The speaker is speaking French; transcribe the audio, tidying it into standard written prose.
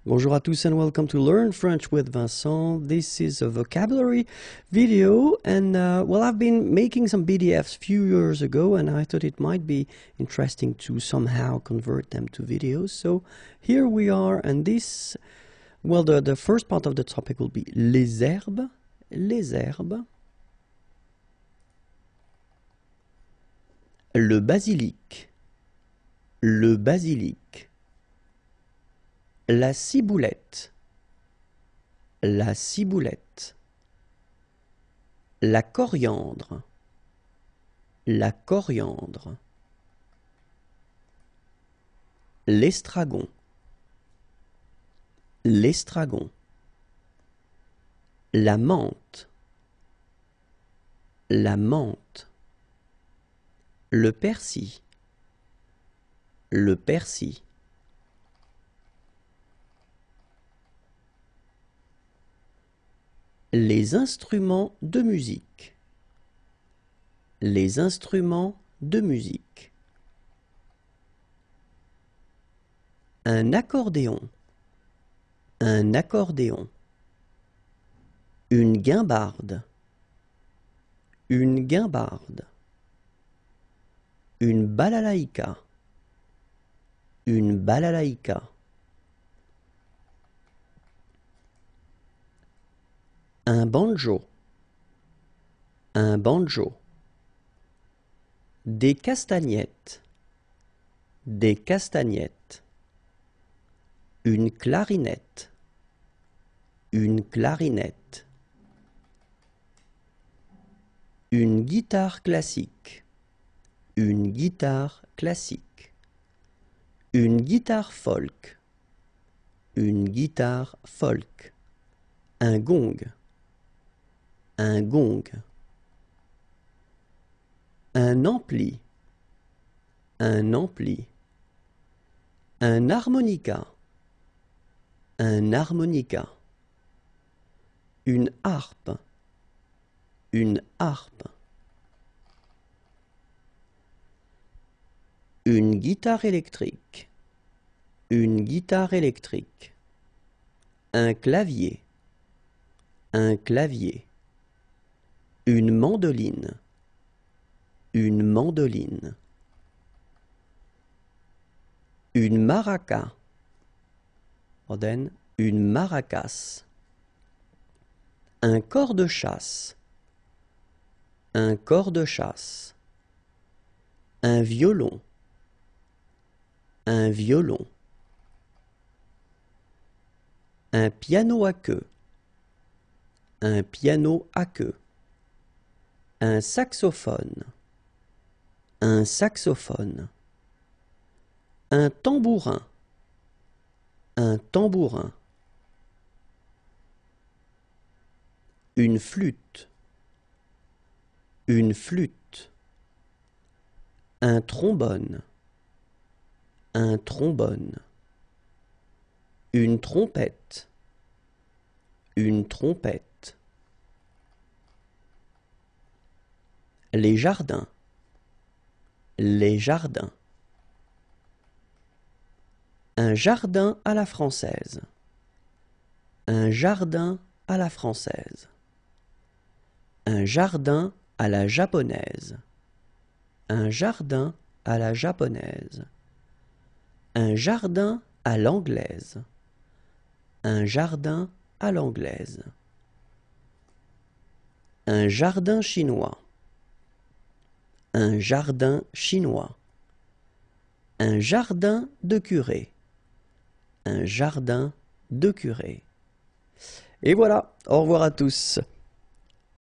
Bonjour à tous and welcome to Learn French with Vincent. This is a vocabulary video and well, I've been making some PDFs a few years ago and I thought it might be interesting to somehow convert them to videos. So here we are, and this, well, the first part of the topic will be les herbes. Les herbes. Le basilic. Le basilic. La ciboulette. La ciboulette. La coriandre. La coriandre. L'estragon. L'estragon. La menthe. La menthe. Le persil. Le persil. Les instruments de musique. Les instruments de musique. Un accordéon. Un accordéon. Une guimbarde. Une guimbarde. Une balalaïka. Une balalaïka. Un banjo. Un banjo. Des castagnettes. Des castagnettes. Une clarinette. Une clarinette. Une guitare classique. Une guitare classique. Une guitare folk. Une guitare folk. Un gong. Un gong. Un ampli. Un ampli. Un harmonica. Un harmonica. Une harpe. Une harpe. Une guitare électrique. Une guitare électrique. Un clavier. Un clavier. Une mandoline. Une mandoline. Une maraca. Une maracas. Un cor de chasse. Un cor de chasse. Un violon. Un violon. Un piano à queue. Un piano à queue. Un saxophone. Un saxophone. Un tambourin. Un tambourin. Une flûte. Une flûte. Un trombone. Un trombone. Une trompette. Une trompette. Les jardins. Les jardins. Un jardin à la française. Un jardin à la française. Un jardin à la japonaise. Un jardin à la japonaise. Un jardin à l'anglaise. Un jardin à l'anglaise. Un jardin chinois. Un jardin chinois. Un jardin de curé. Un jardin de curé. Et voilà, au revoir à tous.